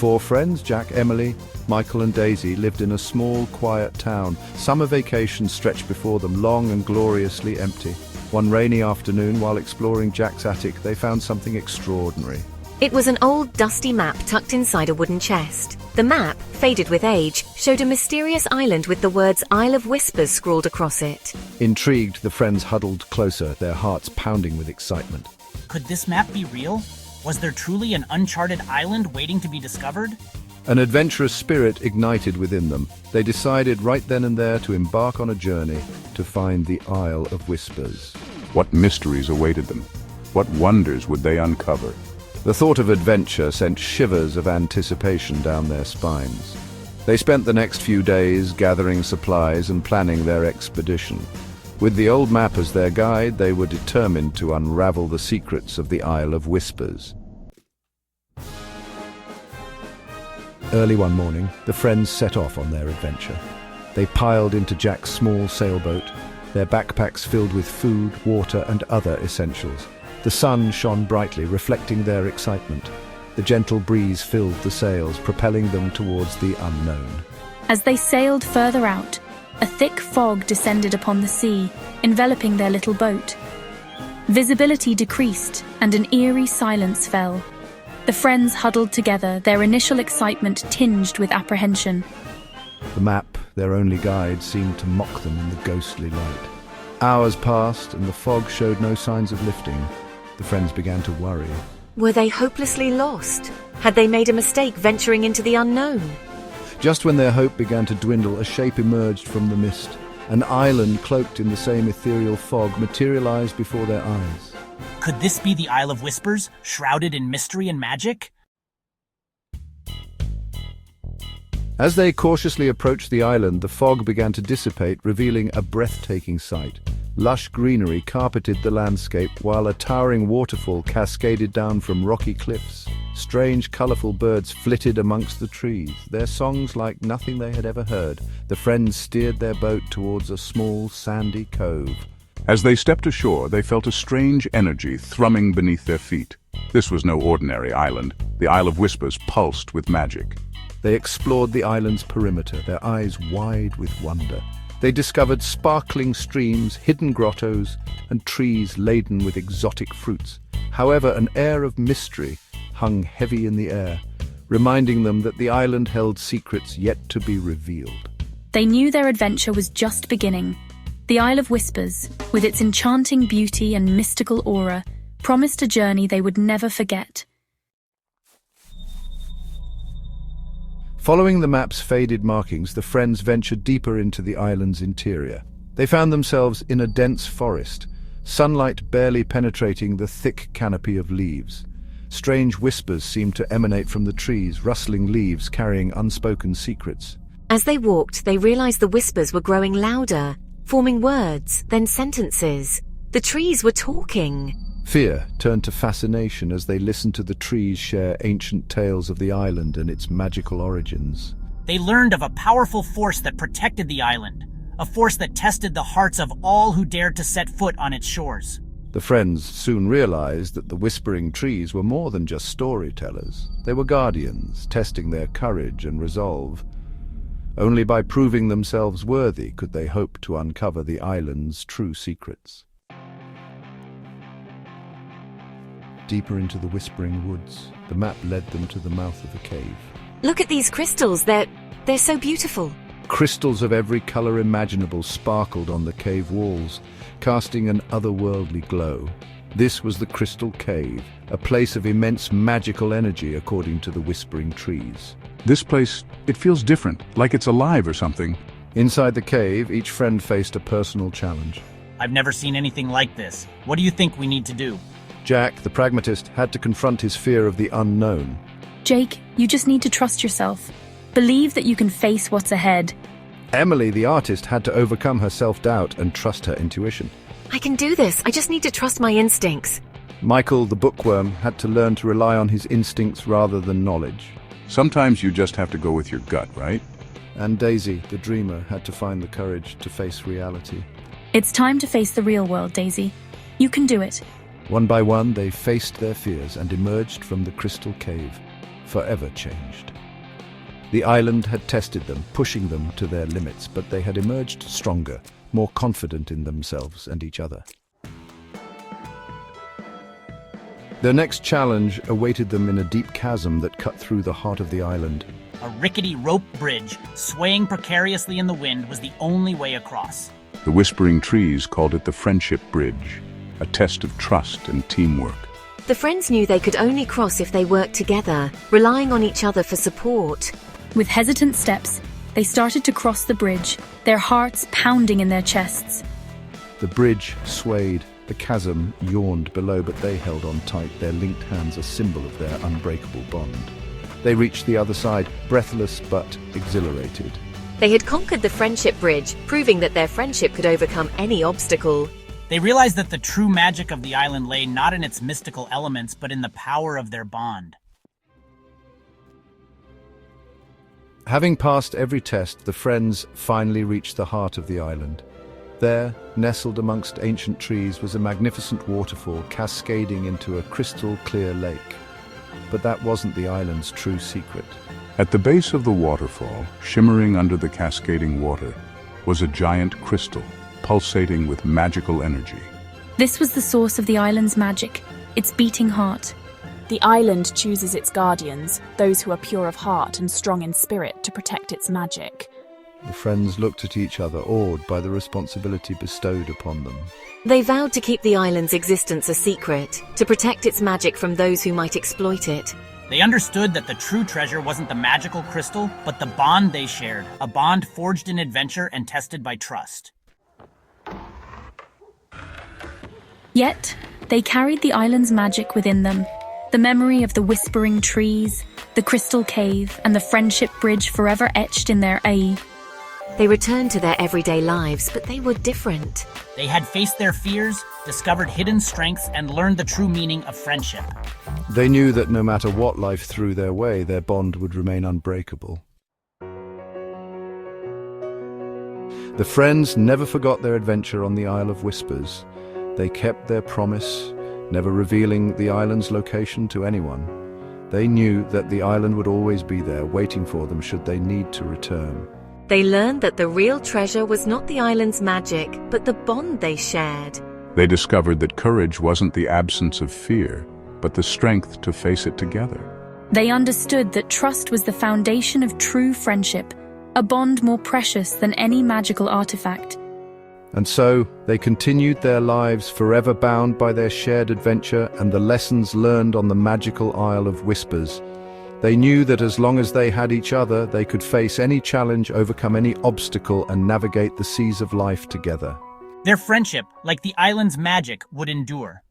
four friends, Jack, Emily, Michael and Daisy, lived in a small, quiet town. Summer vacation stretched before them, long and gloriously empty. One rainy afternoon, while exploring Jack's attic, they found something extraordinary. It was an old, dusty map tucked inside a wooden chest. The map, faded with age, showed a mysterious island with the words Isle of Whispers scrawled across it. Intrigued, the friends huddled closer, their hearts pounding with excitement. Could this map be real? Was there truly an uncharted island waiting to be discovered? An adventurous spirit ignited within them. They decided right then and there to embark on a journey to find the Isle of Whispers. What mysteries awaited them? What wonders would they uncover? The thought of adventure sent shivers of anticipation down their spines. They spent the next few days gathering supplies and planning their expedition. With the old map as their guide, they were determined to unravel the secrets of the Isle of Whispers. Early one morning, the friends set off on their adventure. They piled into Jack's small sailboat, their backpacks filled with food, water, and other essentials. The sun shone brightly, reflecting their excitement. The gentle breeze filled the sails, propelling them towards the unknown. As they sailed further out, a thick fog descended upon the sea, enveloping their little boat. Visibility decreased, and an eerie silence fell. The friends huddled together, their initial excitement tinged with apprehension. The map, their only guide, seemed to mock them in the ghostly light. Hours passed, and the fog showed no signs of lifting. The friends began to worry. Were they hopelessly lost? Had they made a mistake venturing into the unknown? Just when their hope began to dwindle, a shape emerged from the mist. An island cloaked in the same ethereal fog materialized before their eyes. Could this be the Isle of Whispers, shrouded in mystery and magic? As they cautiously approached the island, the fog began to dissipate, revealing a breathtaking sight. Lush greenery carpeted the landscape, while a towering waterfall cascaded down from rocky cliffs. Strange, colorful birds flitted amongst the trees, their songs like nothing they had ever heard. The friends steered their boat towards a small, sandy cove. As they stepped ashore, they felt a strange energy thrumming beneath their feet. This was no ordinary island. The Isle of Whispers pulsed with magic. They explored the island's perimeter, their eyes wide with wonder. They discovered sparkling streams, hidden grottos, and trees laden with exotic fruits. However, an air of mystery hung heavy in the air, reminding them that the island held secrets yet to be revealed. They knew their adventure was just beginning. The Isle of Whispers, with its enchanting beauty and mystical aura, promised a journey they would never forget. Following the map's faded markings, the friends ventured deeper into the island's interior. They found themselves in a dense forest, sunlight barely penetrating the thick canopy of leaves. Strange whispers seemed to emanate from the trees, rustling leaves carrying unspoken secrets. As they walked, they realized the whispers were growing louder, forming words, then sentences. The trees were talking. Fear turned to fascination as they listened to the trees share ancient tales of the island and its magical origins. They learned of a powerful force that protected the island, a force that tested the hearts of all who dared to set foot on its shores. The friends soon realized that the whispering trees were more than just storytellers. They were guardians, testing their courage and resolve. Only by proving themselves worthy could they hope to uncover the island's true secrets. Deeper into the whispering woods, the map led them to the mouth of a cave. Look at these crystals, they're so beautiful. Crystals of every color imaginable sparkled on the cave walls, casting an otherworldly glow. This was the Crystal Cave, a place of immense magical energy according to the whispering trees. This place, it feels different, like it's alive or something. Inside the cave, each friend faced a personal challenge. I've never seen anything like this. What do you think we need to do? Jack, the pragmatist, had to confront his fear of the unknown. Jake, you just need to trust yourself. Believe that you can face what's ahead. Emily, the artist, had to overcome her self-doubt and trust her intuition. I can do this. I just need to trust my instincts. Michael, the bookworm, had to learn to rely on his instincts rather than knowledge. Sometimes you just have to go with your gut, right? And Daisy, the dreamer, had to find the courage to face reality. It's time to face the real world, Daisy. You can do it. One by one, they faced their fears and emerged from the Crystal Cave. forever changed. The island had tested them, pushing them to their limits, but they had emerged stronger, more confident in themselves and each other. Their next challenge awaited them in a deep chasm that cut through the heart of the island. A rickety rope bridge, swaying precariously in the wind, was the only way across. The whispering trees called it the Friendship Bridge, a test of trust and teamwork. The friends knew they could only cross if they worked together, relying on each other for support. With hesitant steps, they started to cross the bridge, their hearts pounding in their chests. The bridge swayed, the chasm yawned below, but they held on tight, their linked hands a symbol of their unbreakable bond. They reached the other side, breathless but exhilarated. They had conquered the friendship bridge, proving that their friendship could overcome any obstacle. They realized that the true magic of the island lay not in its mystical elements, but in the power of their bond. Having passed every test, the friends finally reached the heart of the island. There, nestled amongst ancient trees, was a magnificent waterfall cascading into a crystal-clear lake. But that wasn't the island's true secret. At the base of the waterfall, shimmering under the cascading water, was a giant crystal, pulsating with magical energy. This was the source of the island's magic, its beating heart. The island chooses its guardians, those who are pure of heart and strong in spirit, to protect its magic. The friends looked at each other, awed by the responsibility bestowed upon them. They vowed to keep the island's existence a secret, to protect its magic from those who might exploit it. They understood that the true treasure wasn't the magical crystal, but the bond they shared, a bond forged in adventure and tested by trust. Yet, they carried the island's magic within them. The memory of the whispering trees, the crystal cave, and the friendship bridge forever etched in their eye. They returned to their everyday lives, but they were different. They had faced their fears, discovered hidden strengths, and learned the true meaning of friendship. They knew that no matter what life threw their way, their bond would remain unbreakable. The friends never forgot their adventure on the Isle of Whispers. They kept their promise, never revealing the island's location to anyone. They knew that the island would always be there, waiting for them should they need to return. They learned that the real treasure was not the island's magic, but the bond they shared. They discovered that courage wasn't the absence of fear, but the strength to face it together. They understood that trust was the foundation of true friendship, a bond more precious than any magical artifact. And so, they continued their lives forever bound by their shared adventure and the lessons learned on the magical Isle of Whispers. They knew that as long as they had each other, they could face any challenge, overcome any obstacle, and navigate the seas of life together. Their friendship, like the island's magic, would endure.